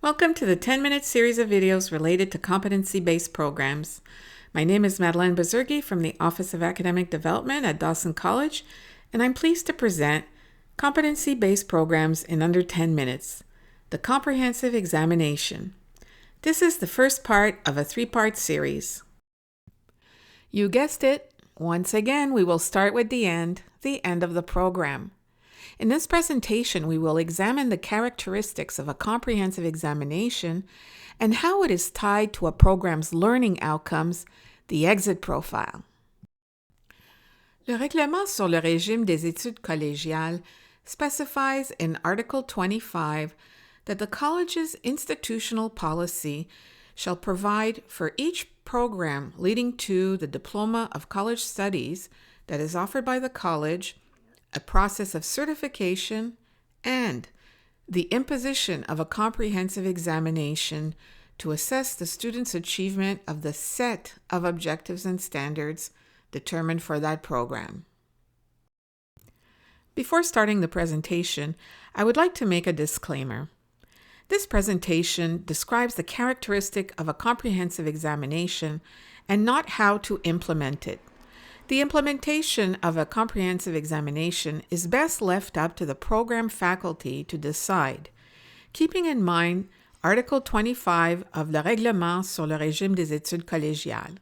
Welcome to the 10-minute series of videos related to competency-based programs. My name is Madeleine Bazurgi from the Office of Academic Development at Dawson College, and I'm pleased to present Competency-Based Programs in Under 10 Minutes, the Comprehensive Examination. This is the first part of a three-part series. You guessed it, once again we will start with the end of the program. In this presentation, we will examine the characteristics of a comprehensive examination and how it is tied to a program's learning outcomes, the exit profile. Le règlement sur le régime des études collégiales specifies in Article 25 that the college's institutional policy shall provide for each program leading to the Diploma of College Studies that is offered by the college a process of certification, and the imposition of a comprehensive examination to assess the student's achievement of the set of objectives and standards determined for that program. Before starting the presentation, I would like to make a disclaimer. This presentation describes the characteristic of a comprehensive examination and not how to implement it. The implementation of a comprehensive examination is best left up to the program faculty to decide, keeping in mind Article 25 of le Règlement sur le régime des études collégiales.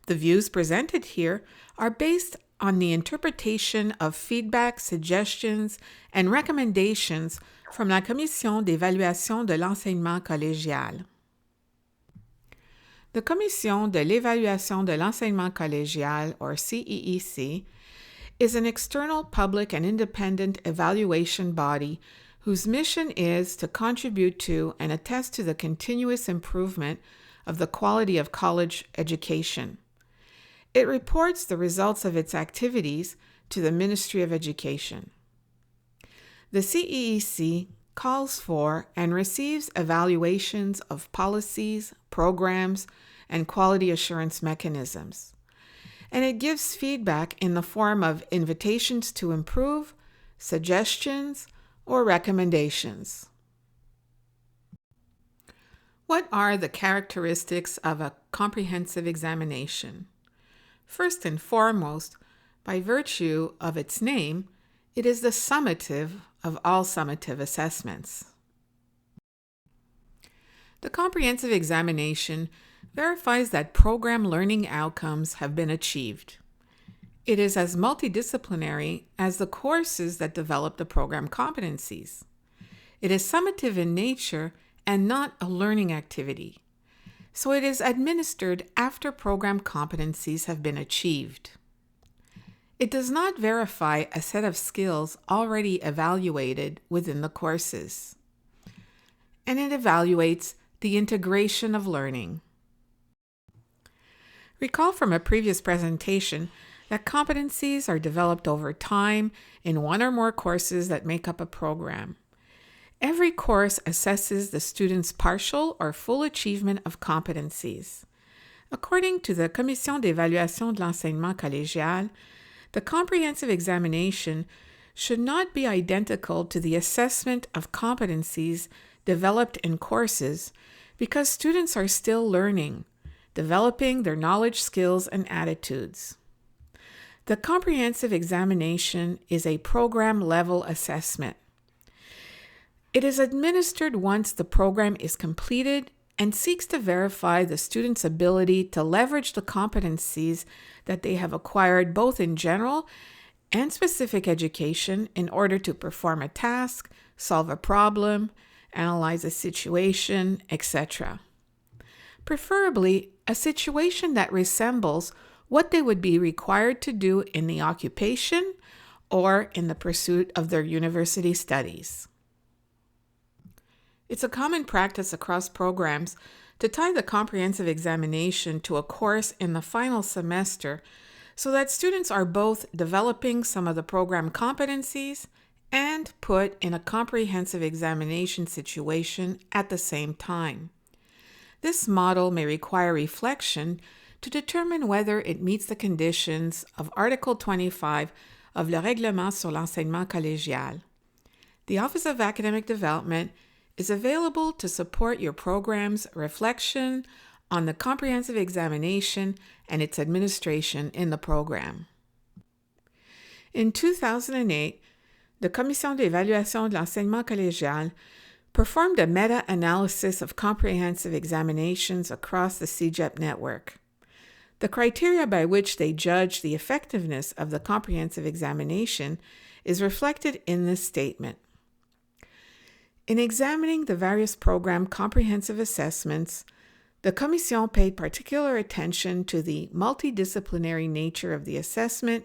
The views presented here are based on the interpretation of feedback, suggestions, and recommendations from la Commission d'évaluation de l'enseignement collégial. The Commission de l'évaluation de l'enseignement collégial, or CEEC, is an external public and independent evaluation body whose mission is to contribute to and attest to the continuous improvement of the quality of college education. It reports the results of its activities to the Ministry of Education. The CEEC calls for and receives evaluations of policies, programs, and quality assurance mechanisms. And it gives feedback in the form of invitations to improve, suggestions, or recommendations. What are the characteristics of a comprehensive examination? First and foremost, by virtue of its name, it is the summative of all summative assessments. The comprehensive examination verifies that program learning outcomes have been achieved. It is as multidisciplinary as the courses that develop the program competencies. It is summative in nature and not a learning activity, so it is administered after program competencies have been achieved. It does not verify a set of skills already evaluated within the courses, and it evaluates the integration of learning. Recall from a previous presentation that competencies are developed over time in one or more courses that make up a program. Every course assesses the student's partial or full achievement of competencies. According to the Commission d'évaluation de l'enseignement collégial, the comprehensive examination should not be identical to the assessment of competencies developed in courses because students are still learning, developing their knowledge, skills, and attitudes. The comprehensive examination is a program-level assessment. It is administered once the program is completed and seeks to verify the student's ability to leverage the competencies that they have acquired both in general and specific education in order to perform a task, solve a problem, analyze a situation, etc. Preferably, a situation that resembles what they would be required to do in the occupation or in the pursuit of their university studies. It's a common practice across programs to tie the comprehensive examination to a course in the final semester so that students are both developing some of the program competencies and put in a comprehensive examination situation at the same time. This model may require reflection to determine whether it meets the conditions of Article 25 of le Règlement sur l'enseignement collégial. The Office of Academic Development is available to support your program's reflection on the comprehensive examination and its administration in the program. In 2008, the Commission d'évaluation de l'enseignement collégial performed a meta-analysis of comprehensive examinations across the CEGEP network. The criteria by which they judge the effectiveness of the comprehensive examination is reflected in this statement. In examining the various program comprehensive assessments, the Commission paid particular attention to the multidisciplinary nature of the assessment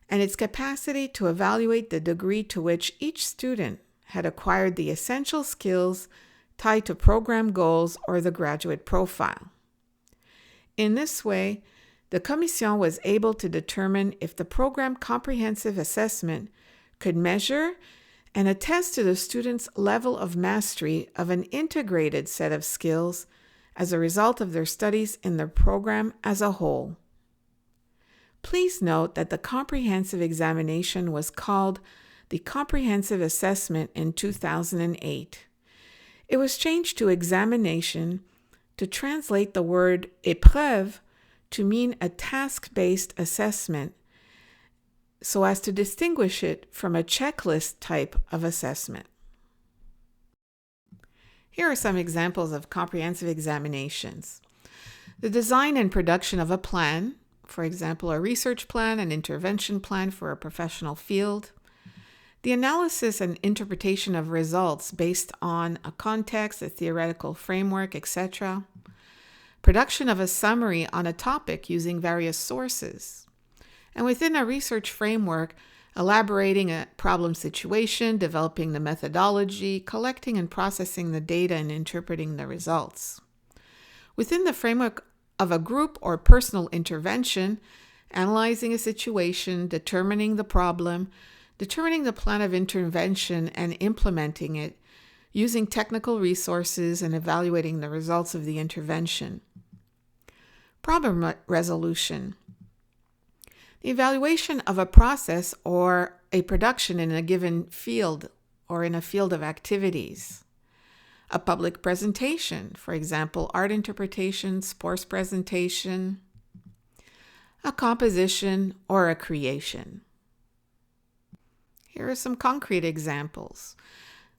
and its capacity to evaluate the degree to which each student had acquired the essential skills tied to program goals or the graduate profile. In this way, the Commission was able to determine if the program comprehensive assessment could measure and attest to the students' level of mastery of an integrated set of skills as a result of their studies in the program as a whole. Please note that the comprehensive examination was called the Comprehensive Assessment in 2008. It was changed to examination to translate the word épreuve to mean a task-based assessment so as to distinguish it from a checklist type of assessment. Here are some examples of comprehensive examinations. The design and production of a plan, for example, a research plan, an intervention plan for a professional field. The analysis and interpretation of results based on a context, a theoretical framework, etc. Production of a summary on a topic using various sources. And within a research framework, elaborating a problem situation, developing the methodology, collecting and processing the data, and interpreting the results. Within the framework of a group or personal intervention, analyzing a situation, determining the problem, determining the plan of intervention and implementing it, using technical resources and evaluating the results of the intervention. Problem resolution. The evaluation of a process or a production in a given field or in a field of activities. A public presentation, for example, art interpretation, sports presentation. A composition or a creation. Here are some concrete examples.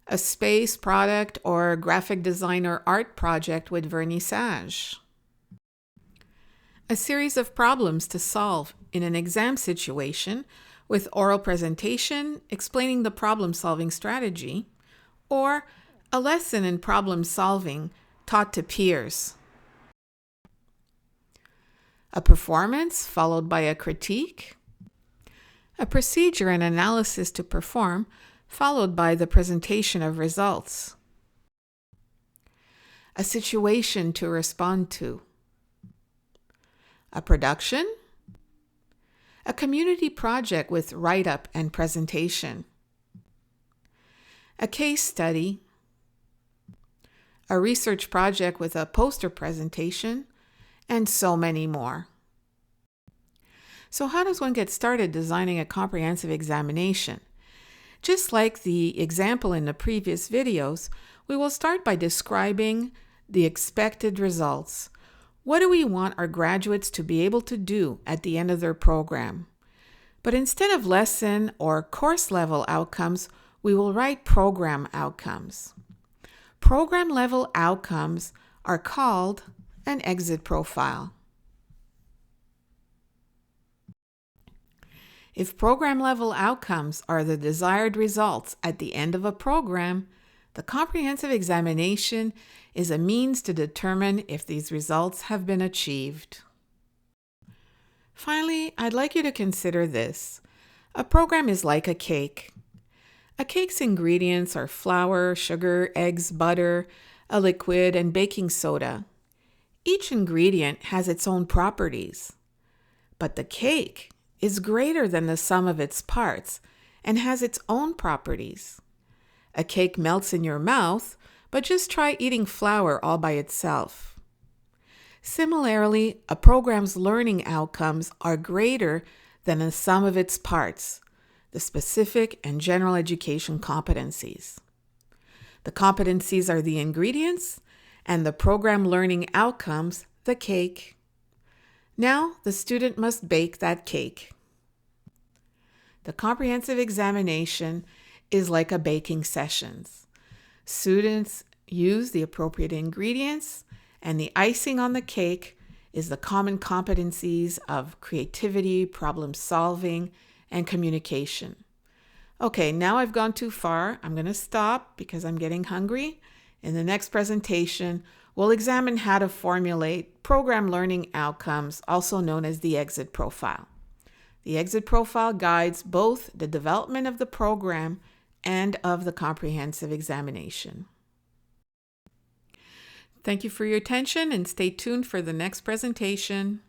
A space, product, or graphic design or art project with vernissage. A series of problems to solve in an exam situation with oral presentation explaining the problem-solving strategy, or a lesson in problem solving taught to peers. A performance followed by a critique. A procedure and analysis to perform, followed by the presentation of results. A situation to respond to. A production. A community project with write-up and presentation. A case study. A research project with a poster presentation, and so many more. So how does one get started designing a comprehensive examination? Just like the example in the previous videos, we will start by describing the expected results. What do we want our graduates to be able to do at the end of their program? But instead of lesson or course level outcomes, we will write program outcomes. Program level outcomes are called an exit profile. If program-level outcomes are the desired results at the end of a program, the comprehensive examination is a means to determine if these results have been achieved. Finally, I'd like you to consider this. A program is like a cake. A cake's ingredients are flour, sugar, eggs, butter, a liquid, and baking soda. Each ingredient has its own properties, but the cake is greater than the sum of its parts and has its own properties. A cake melts in your mouth, but just try eating flour all by itself. Similarly, a program's learning outcomes are greater than the sum of its parts, the specific and general education competencies. The competencies are the ingredients, and the program learning outcomes, the cake. Now, the student must bake that cake. The comprehensive examination is like a baking sessions. Students use the appropriate ingredients, and the icing on the cake is the common competencies of creativity, problem solving, and communication. Okay, now I've gone too far. I'm going to stop because I'm getting hungry. In the next presentation, we'll examine how to formulate program learning outcomes, also known as the exit profile. The exit profile guides both the development of the program and of the comprehensive examination. Thank you for your attention and stay tuned for the next presentation.